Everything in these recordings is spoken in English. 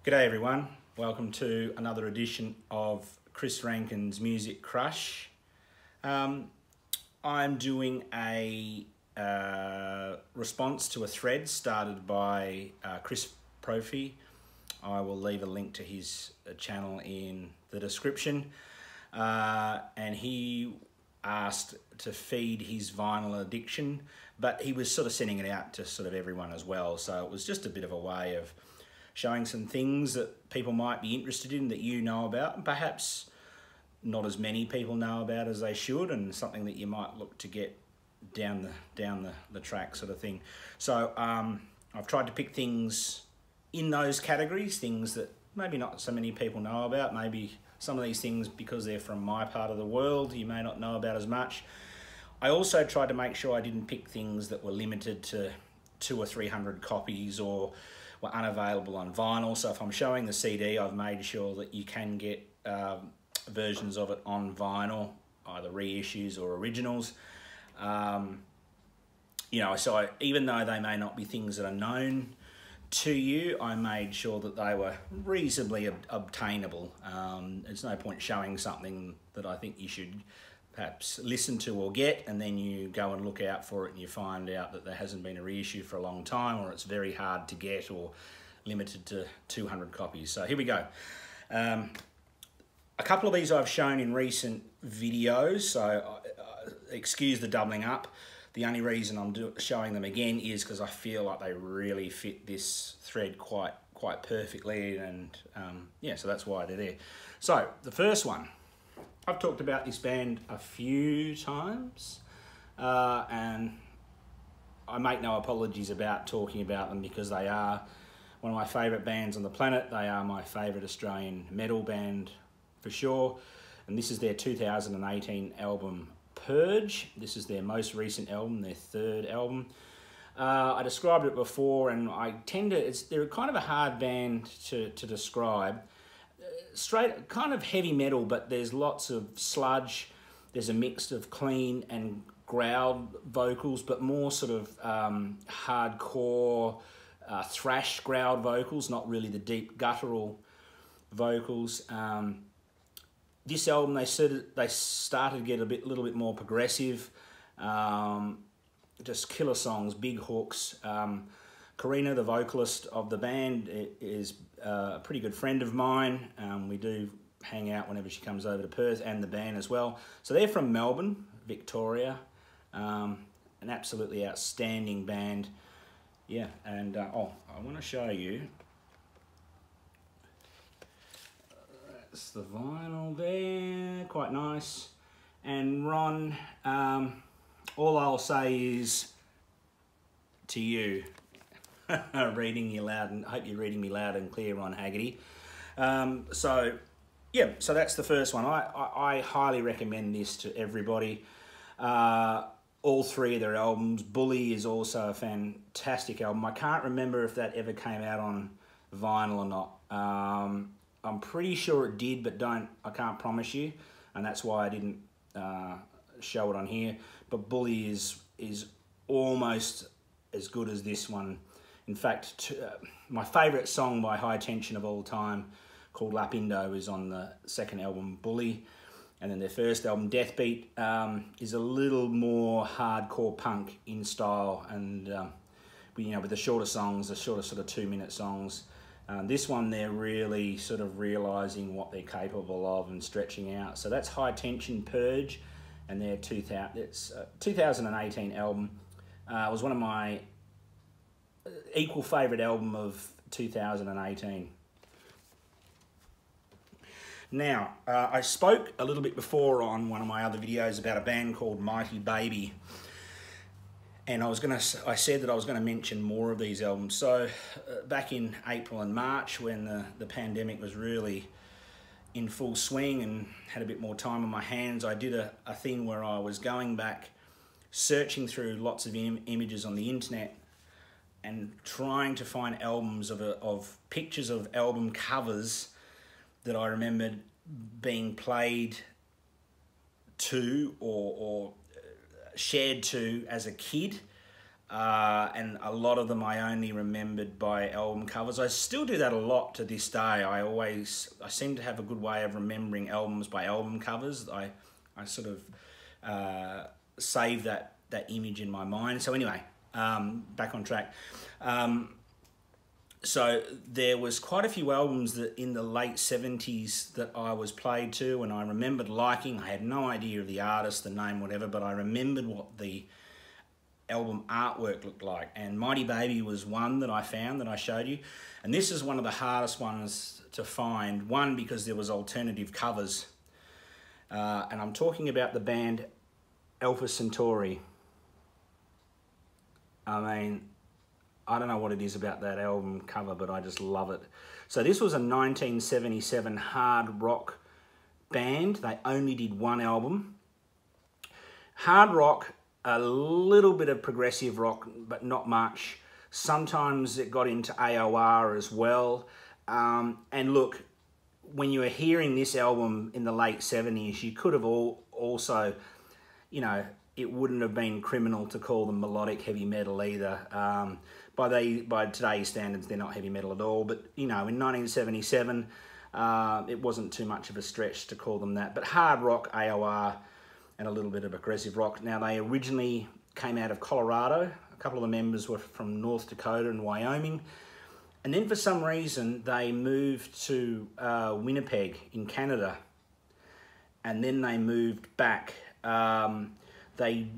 G'day everyone, welcome to another edition of Chris Rankin's Music Crush. I'm doing a response to a thread started by Chris Propfe. I will leave a link to his channel in the description. And he asked to feed his vinyl addiction, but he was sort of sending it out to sort of everyone as well. So it was just a bit of a way of showing some things that people might be interested in that you know about, and perhaps not as many people know about as they should, and something that you might look to get down the track sort of thing. So I've tried to pick things in those categories, things that maybe not so many people know about. Maybe some of these things, because they're from my part of the world, you may not know about as much. I also tried to make sure I didn't pick things that were limited to 200 or 300 copies or were unavailable on vinyl. So if I'm showing the CD, I've made sure that you can get versions of it on vinyl, either reissues or originals. You know, so even though they may not be things that are known to you, I made sure that they were reasonably obtainable. There's no point showing something that I think you should perhaps listen to or get, and then you go and look out for it and you find out that there hasn't been a reissue for a long time, or it's very hard to get or limited to 200 copies. So here we go. A couple of these I've shown in recent videos, so excuse the doubling up. The only reason I'm showing them again is because I feel like they really fit this thread quite perfectly, and yeah, so that's why they're there. So the first one, I've talked about this band a few times, and I make no apologies about talking about them because they are one of my favourite bands on the planet. They are my favourite Australian metal band for sure, and this is their 2018 album Purge. This is their most recent album, their third album. I described it before, and they're kind of a hard band to describe. Straight, kind of heavy metal, but there's lots of sludge. There's a mix of clean and growled vocals, but more sort of hardcore thrash growled vocals, not really the deep guttural vocals. This album, they started to get a little bit more progressive. Just killer songs, big hooks. Karina, the vocalist of the band, is a pretty good friend of mine. We do hang out whenever she comes over to Perth, and the band as well. So they're from Melbourne, Victoria. An absolutely outstanding band. Yeah, and oh, I want to show you. That's the vinyl there, quite nice. And Ron, all I'll say is to you, reading you loud, and I hope you're reading me loud and clear, Ron Haggerty. So yeah, so that's the first one. I highly recommend this to everybody. All three of their albums. Bully is also a fantastic album. I can't remember if that ever came out on vinyl or not. I'm pretty sure it did, but I can't promise you, and that's why I didn't show it on here. But Bully is almost as good as this one. In fact, my favourite song by High Tension of all time, called Lapindo, is on the second album, Bully. And then their first album, Deathbeat, is a little more hardcore punk in style, and you know, with the shorter songs, the shorter sort of 2-minute songs. This one, they're really sort of realising what they're capable of and stretching out. So that's High Tension, Purge, and their 2018 album. It was one of my equal favourite album of 2018. Now, I spoke a little bit before on one of my other videos about a band called Mighty Baby, and I said that I was going to mention more of these albums. So back in April and March, when the pandemic was really in full swing and had a bit more time on my hands, I did a thing where I was going back, searching through lots of images on the internet and trying to find albums of pictures of album covers that I remembered being played to or shared to as a kid, and a lot of them I only remembered by album covers. I still do that a lot to this day. I seem to have a good way of remembering albums by album covers. I sort of save that image in my mind. So anyway, back on track. So there was quite a few albums that in the late 70s that I was played to and I remembered liking. I had no idea of the artist, the name, whatever, but I remembered what the album artwork looked like. And Mighty Baby was one that I found that I showed you. And this is one of the hardest ones to find. One, because there was alternative covers. And I'm talking about the band Alpha Centauri. I mean, I don't know what it is about that album cover, but I just love it. So this was a 1977 hard rock band. They only did one album. Hard rock, a little bit of progressive rock, but not much. Sometimes it got into AOR as well. And look, when you were hearing this album in the late 70s, you could have also, you know, it wouldn't have been criminal to call them melodic heavy metal either. By today's standards, they're not heavy metal at all. But, you know, in 1977, it wasn't too much of a stretch to call them that. But hard rock, AOR, and a little bit of aggressive rock. Now, they originally came out of Colorado. A couple of the members were from North Dakota and Wyoming. And then for some reason, they moved to Winnipeg in Canada. And then they moved back. They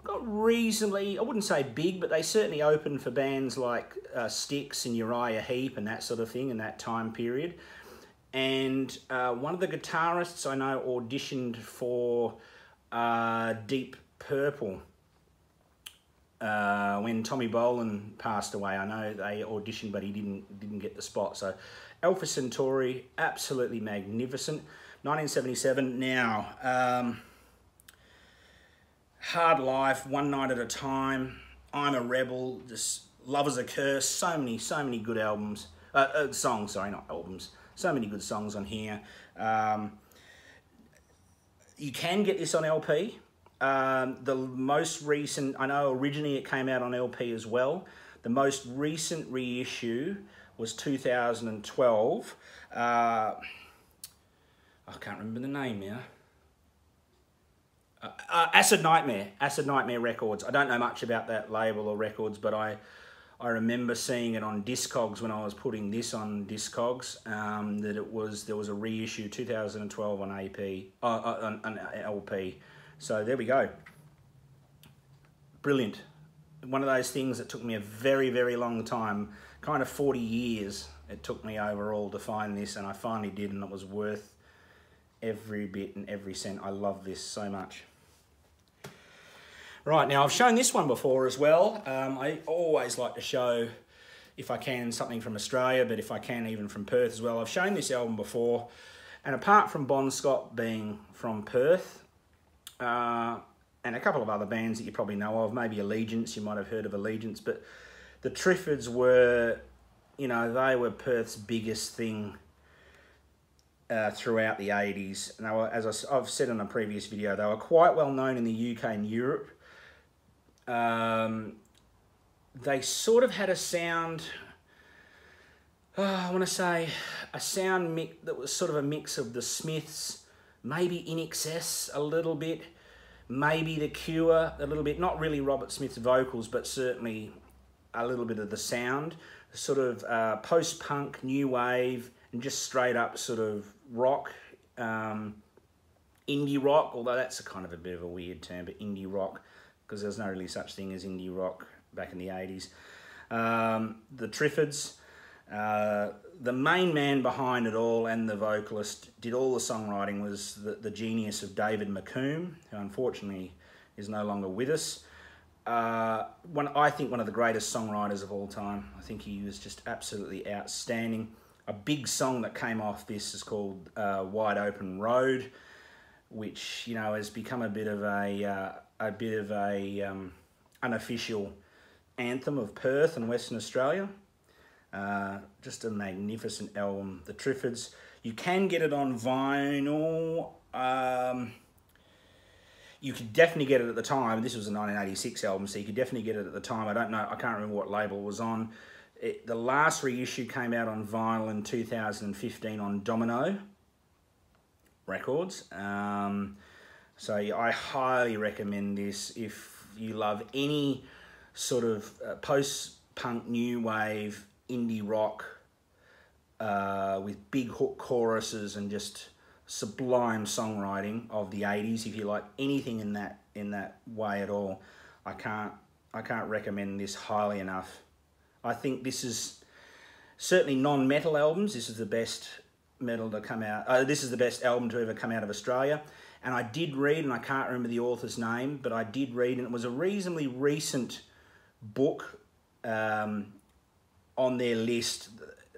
got reasonably, I wouldn't say big, but they certainly opened for bands like Styx and Uriah Heep and that sort of thing in that time period. And one of the guitarists I know auditioned for Deep Purple when Tommy Bolin passed away. I know they auditioned, but he didn't get the spot. So Alpha Centauri, absolutely magnificent. 1977. Now, Hard Life, One Night at a Time, I'm a Rebel, just Love is a Curse. So many good albums, songs. Sorry, not albums. So many good songs on here. You can get this on LP. The most recent, I know originally it came out on LP as well. The most recent reissue was 2012. I can't remember the name now. Acid Nightmare Records. I don't know much about that label or records, but I remember seeing it on Discogs when I was putting this on Discogs, that there was a reissue 2012 on on LP. So there we go. Brilliant. One of those things that took me a very, very long time, kind of 40 years it took me overall to find this, and I finally did, and it was worth every bit and every cent. I love this so much. Right, now I've shown this one before as well. I always like to show, if I can, something from Australia, but if I can, even from Perth as well. I've shown this album before, and apart from Bon Scott being from Perth, and a couple of other bands that you probably know of, maybe Allegiance, you might have heard of Allegiance, but the Triffids were, you know, they were Perth's biggest thing throughout the 80s. And they were, as I've said in a previous video, they were quite well known in the UK and Europe. They sort of had a sound, I want to say, a sound mix that was sort of a mix of the Smiths, maybe In Excess a little bit, maybe The Cure a little bit, not really Robert Smith's vocals, but certainly a little bit of the sound, sort of post-punk, new wave, and just straight up sort of rock, indie rock, although that's a kind of a bit of a weird term, but indie rock, because there's no really such thing as indie rock back in the 80s. The Triffids, the main man behind it all and the vocalist did all the songwriting was the genius of David McComb, who unfortunately is no longer with us. I think one of the greatest songwriters of all time. I think he was just absolutely outstanding. A big song that came off this is called Wide Open Road, which, you know, has become a bit of a unofficial anthem of Perth and Western Australia. Just a magnificent album. The Triffids. You can get it on vinyl. You could definitely get it at the time. This was a 1986 album, so you could definitely get it at the time. I don't know, I can't remember what label it was on. The last reissue came out on vinyl in 2015 on Domino Records. So yeah, I highly recommend this if you love any sort of post-punk, new wave, indie rock with big hook choruses and just sublime songwriting of the 80s. If you like anything in that way at all, I can't recommend this highly enough. I think this is certainly non-metal albums. This is the best metal to come out. This is the best album to ever come out of Australia. And I did read, and I can't remember the author's name, but I did read, and it was a reasonably recent book on their list.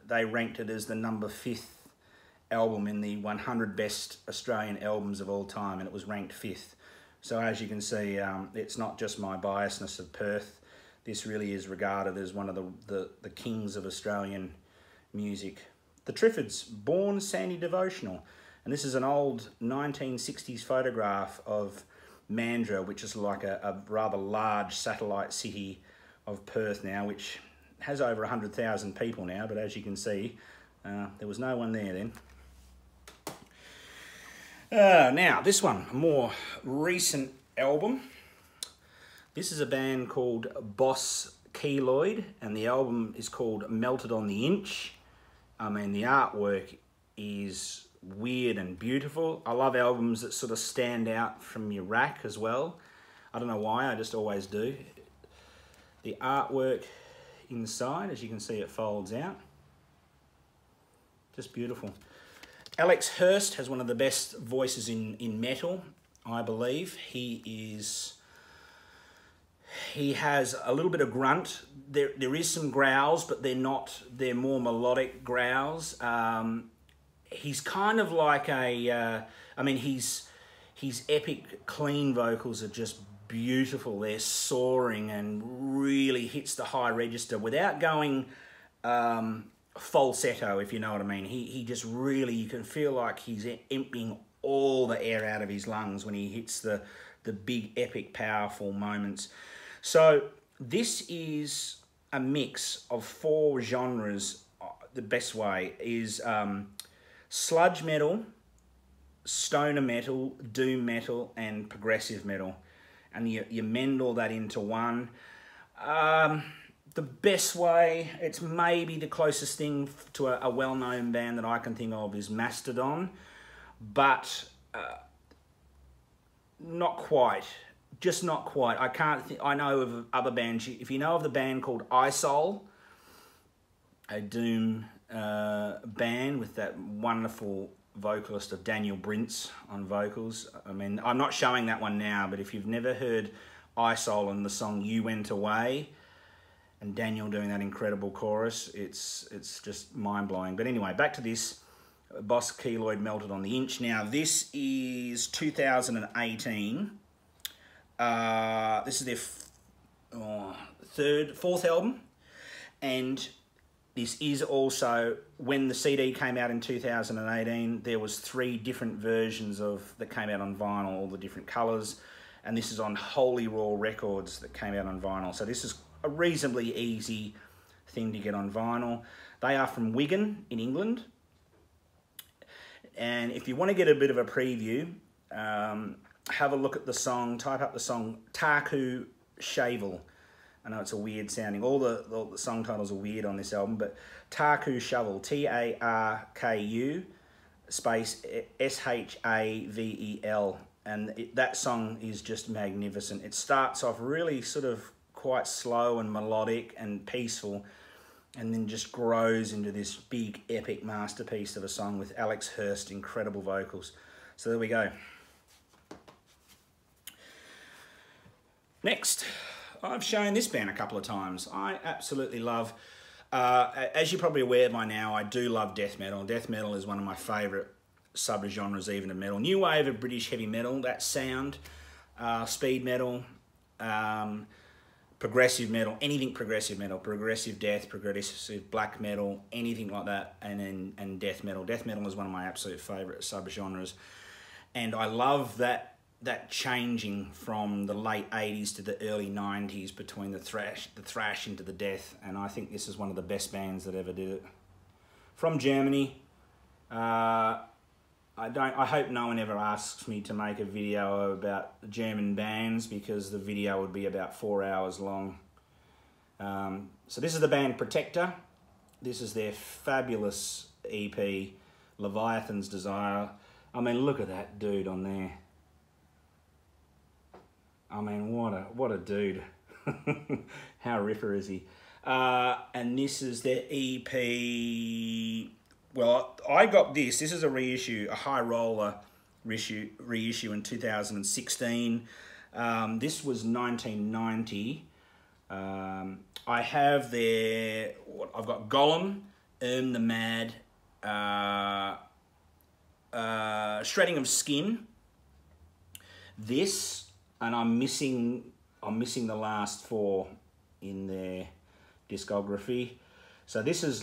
They ranked it as the number 5th album in the 100 best Australian albums of all time, and it was ranked 5th. So as you can see, it's not just my biasness of Perth. This really is regarded as one of the kings of Australian music. The Triffids, Born Sandy Devotional. And this is an old 1960s photograph of Mandurah, which is like a rather large satellite city of Perth now, which has over 100,000 people now, but as you can see, there was no one there then. Now, this one, a more recent album. This is a band called Boss Keloid, and the album is called Melted on the Inch. I mean, the artwork is weird and beautiful. I love albums that sort of stand out from your rack as well. I don't know why, I just always do. The artwork inside, as you can see, it folds out. Just beautiful. Alex Hurst has one of the best voices in metal, I believe. He has a little bit of grunt. There is some growls, but they're more melodic growls. He's kind of like I mean, his epic clean vocals are just beautiful. They're soaring and really hits the high register without going falsetto, if you know what I mean. He just really, you can feel like he's emptying all the air out of his lungs when he hits the big, epic, powerful moments. So this is a mix of 4 genres. The best way is sludge metal, stoner metal, doom metal, and progressive metal. And you mend all that into one. The best way, it's maybe the closest thing to a well-known band that I can think of is Mastodon, but not quite. Just not quite. I can't think. I know of other bands. If you know of the band called Isol, a doom band with that wonderful vocalist of Daniel Brintz on vocals. I mean, I'm not showing that one now, but if you've never heard Isol and the song You Went Away, and Daniel doing that incredible chorus, it's just mind-blowing. But anyway, back to this. Boss Keloid, Melted on the Inch. Now, this is 2018. This is their fourth album, and this is also, when the CD came out in 2018, there was 3 different versions that came out on vinyl, all the different colours, and this is on Holy Raw Records that came out on vinyl. So this is a reasonably easy thing to get on vinyl. They are from Wigan in England, and if you want to get a bit of a preview, have a look at the song, type up the song Tarku Shavel. I know it's a weird sounding, all the song titles are weird on this album, but Tarku Shavel, T-A-R-K-U space S-H-A-V-E-L, and that song is just magnificent. It starts off really sort of quite slow and melodic and peaceful, and then just grows into this big epic masterpiece of a song with Alex Hurst, incredible vocals. So there we go. Next, I've shown this band a couple of times. I absolutely love, as you're probably aware by now, I do love death metal. Death metal is one of my favourite sub-genres even of metal. New wave of British heavy metal, that sound, speed metal, progressive metal, anything progressive metal, progressive death, progressive black metal, anything like that, and death metal. Death metal is one of my absolute favourite sub-genres. And I love that that changing from the late 80s to the early 90s between the thrash into the death, and I think this is one of the best bands that ever did it. From Germany. I hope no one ever asks me to make a video about German bands, because the video would be about 4 hours long. So this is the band Protector. This is their fabulous EP, Leviathan's Desire. I mean, look at that dude on there. I mean, what a dude. How ripper is he? And this is their EP. Well, I got this. This is a reissue, a High Roller reissue in 2016. This was 1990. I have their, I've got Golem, the Mad, Shredding of Skin. This, and I'm missing the last 4 in their discography. So this is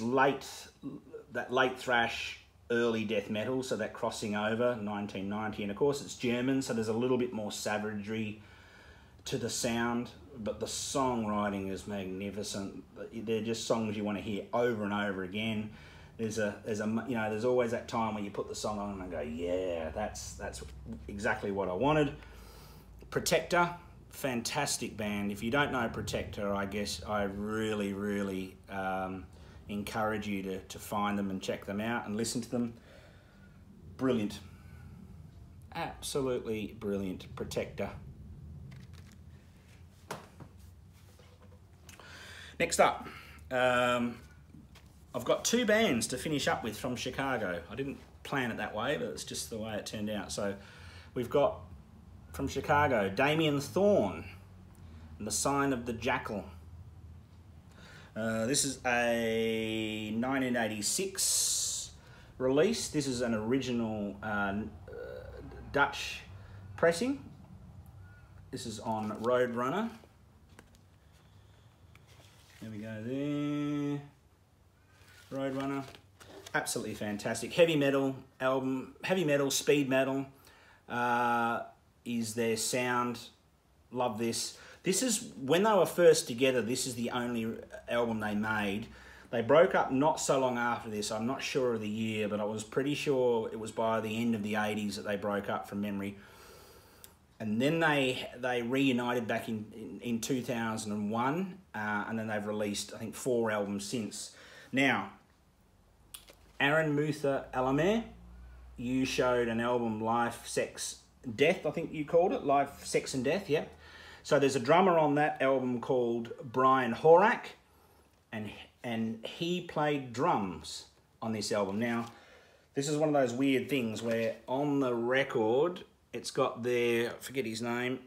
that late thrash, early death metal, so that crossing over, 1990, and of course it's German, so there's a little bit more savagery to the sound, but the songwriting is magnificent. They're just songs you want to hear over and over again. There's always that time when you put the song on and go, yeah, that's exactly what I wanted. Protector, fantastic band. If you don't know Protector, I guess I really encourage you to find them and check them out and listen to them. Brilliant. Absolutely brilliant. Protector. Next up, I've got 2 bands to finish up with from Chicago. I didn't plan it that way, but it's just the way it turned out. So we've got from Chicago, Damien Thorn and The Sign of the Jackal. This is a 1986 release. This is an original Dutch pressing. This is on Roadrunner. There we go there. Roadrunner. Absolutely fantastic. Heavy metal album. Heavy metal, speed metal is their sound. Love this. This is, when they were first together, this is the only album they made. They broke up not so long after this. I'm not sure of the year, but I was pretty sure it was by the end of the 80s that they broke up from memory. And then they reunited back in 2001, and then they've released, I think, 4 albums since. Now, Aaron Mutha Alamere, you showed an album, Life, Sex, Death, I think you called it, Life, Sex and Death, yeah. So there's a drummer on that album called Brian Horak, and he played drums on this album. Now, this is one of those weird things where on the record, it's got their, I forget his name,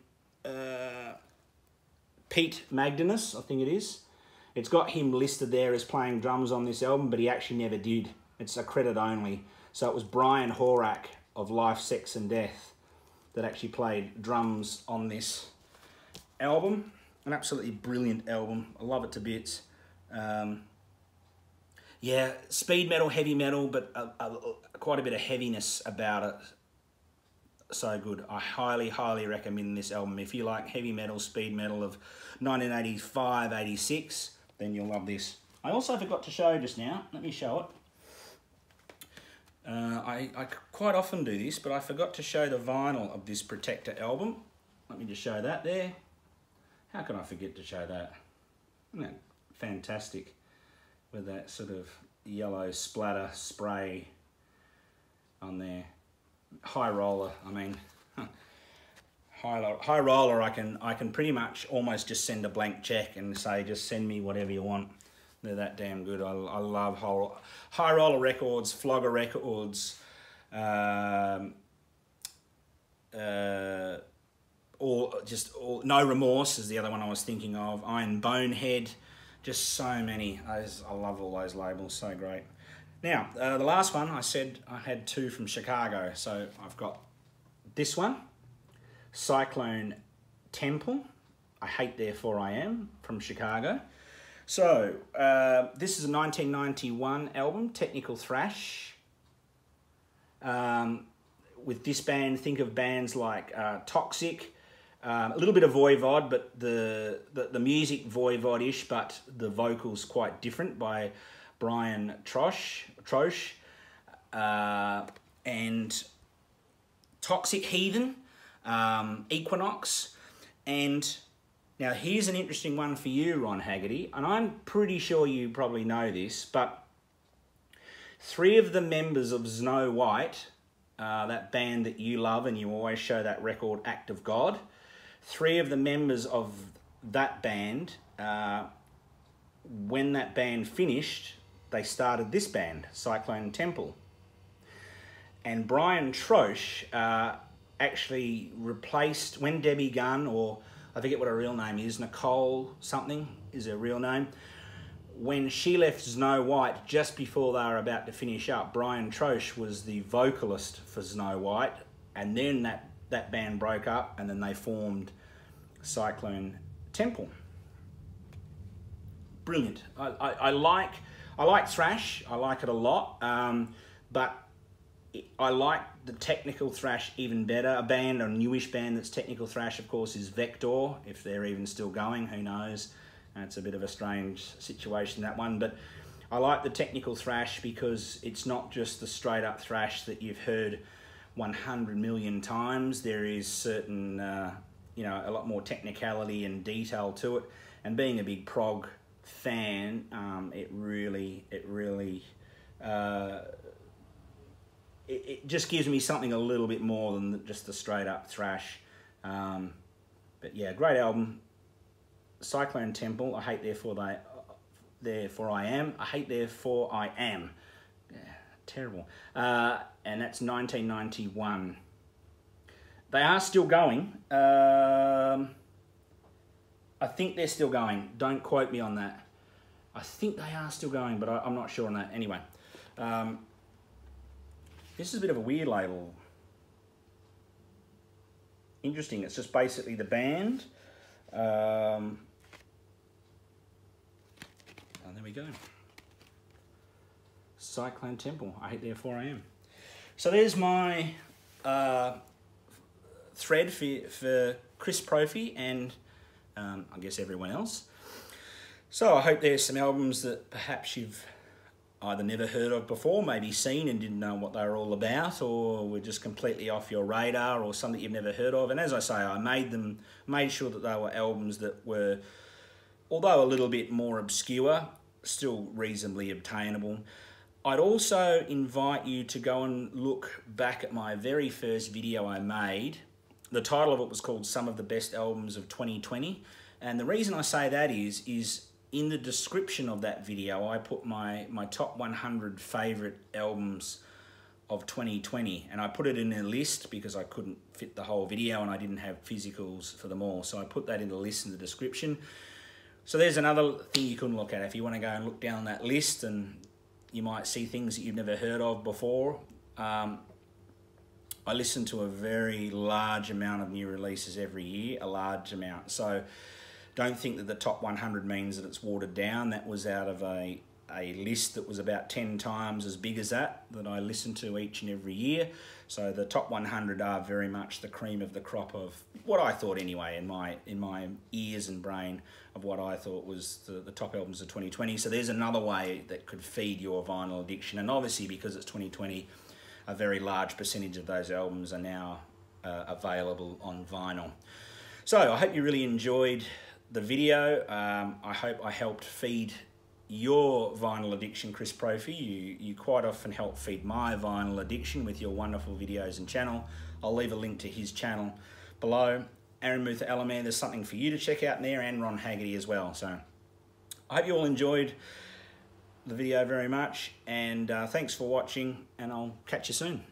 Pete Magdanus, I think it is. It's got him listed there as playing drums on this album, but he actually never did. It's a credit only. So it was Brian Horak of Life, Sex and Death that actually played drums on this album. An absolutely brilliant album. I love it to bits. Yeah, speed metal, heavy metal, but quite a bit of heaviness about it. So good. I highly recommend this album. If you like heavy metal, speed metal of 1985, 86, then you'll love this. I also forgot to show just now. Let me show it. I quite often do this, but I forgot to show the vinyl of this Protector album. Let me just show that there. How can I forget to show that? Isn't that fantastic? With that sort of yellow splatter spray on there. High Roller, I mean, High Roller, I can pretty much almost just send a blank check and say, just send me whatever you want. They're that damn good. I love High Roller Records, Flogger Records, No Remorse is the other one I was thinking of. Iron Bonehead, just so many. I love all those labels, so great. Now, the last one, I said I had 2 from Chicago, so I've got this one, Cyclone Temple, I Hate Therefore I Am, from Chicago. So, this is a 1991 album, Technical Thrash. with this band, think of bands like Toxic, a little bit of Voivod, but the music Voivod-ish, but the vocals quite different, by Brian Troche, and Toxic Heathen, Equinox, and now here's an interesting one for you, Ron Haggerty, and I'm pretty sure you probably know this, but 3 of the members of Snow White, that band that you love and you always show that record, Act of God, 3 of the members of that band, when that band finished, they started this band, Cyclone Temple. And Brian Troche actually replaced, when Debbie Gunn, or I forget what her real name is, Nicole something is her real name, when she left Snow White just before they were about to finish up, Brian Troche was the vocalist for Snow White, and then that band broke up, and then they formed Cyclone Temple. Brilliant. I like thrash. I like it a lot, but I like the technical thrash even better. A newish band that's technical thrash, of course, is Vector. If they're even still going, who knows? It's a bit of a strange situation, that one. But I like the technical thrash because it's not just the straight up thrash that you've heard 100 million times. There is certain, you know, a lot more technicality and detail to it. And being a big prog fan, it really just gives me something a little bit more than just the straight up thrash. But yeah, great album. Cyclone Temple. I hate therefore I am. I hate therefore I am. Yeah, terrible. And that's 1991. They are still going. I think they're still going. Don't quote me on that. I think they are still going, but I'm not sure on that. Anyway, this is a bit of a weird label. Interesting. It's just basically the band. And there we go. Cyclone Temple. I hate therefore I am. So there's my thread for Chris Propfe and I guess everyone else. So I hope there's some albums that perhaps you've either never heard of before, maybe seen and didn't know what they were all about, or were just completely off your radar, or some that you've never heard of. And as I say, I made sure that they were albums that were, although a little bit more obscure, still reasonably obtainable. I'd also invite you to go and look back at my very first video I made. The title of it was called Some of the Best Albums of 2020. And the reason I say that is in the description of that video, I put my top 100 favourite albums of 2020. And I put it in a list because I couldn't fit the whole video and I didn't have physicals for them all. So I put that in the list in the description. So there's another thing you can look at. If you want to go and look down that list, and you might see things that you've never heard of before. I listen to a very large amount of new releases every year, a large amount. So don't think that the top 100 means that it's watered down. That was out of a list that was about 10 times as big as that I listen to each and every year. So the top 100 are very much the cream of the crop of what I thought anyway, in my ears and brain, of what I thought was the top albums of 2020. So there's another way that could feed your vinyl addiction. And obviously because it's 2020, a very large percentage of those albums are now available on vinyl. So I hope you really enjoyed the video. I hope I helped feed your vinyl addiction, Chris Propfe. You quite often help feed my vinyl addiction with your wonderful videos and channel. I'll leave a link to his channel below. Aaron Mutha Alaman, there's something for you to check out there, and Ron Haggerty as well. So I hope you all enjoyed the video very much, and thanks for watching, and I'll catch you soon.